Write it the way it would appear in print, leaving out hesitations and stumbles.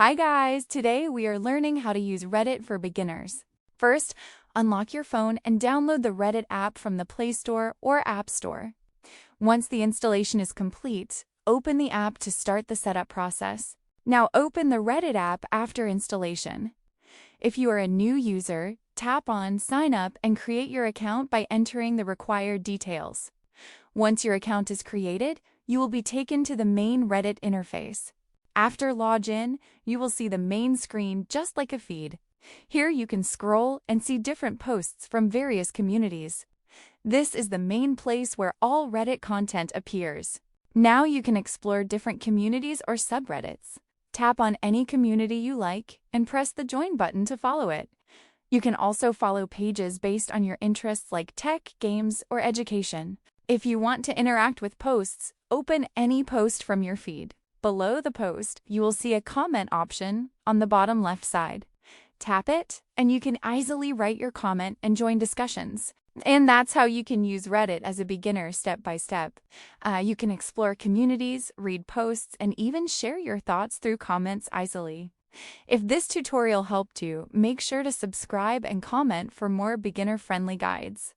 Hi guys! Today we are learning how to use Reddit for beginners. First, unlock your phone and download the Reddit app from the Play Store or App Store. Once the installation is complete, open the app to start the setup process. Now open the Reddit app after installation. If you are a new user, tap on Sign Up and create your account by entering the required details. Once your account is created, you will be taken to the main Reddit interface. After login, you will see the main screen just like a feed. Here you can scroll and see different posts from various communities. This is the main place where all Reddit content appears. Now you can explore different communities or subreddits. Tap on any community you like and press the join button to follow it. You can also follow pages based on your interests like tech, games, or education. If you want to interact with posts, open any post from your feed. Below the post, you will see a comment option on the bottom left side. Tap it, and you can easily write your comment and join discussions. And that's how you can use Reddit as a beginner step by step. You can explore communities, read posts, and even share your thoughts through comments easily. If this tutorial helped you, make sure to subscribe and comment for more beginner-friendly guides.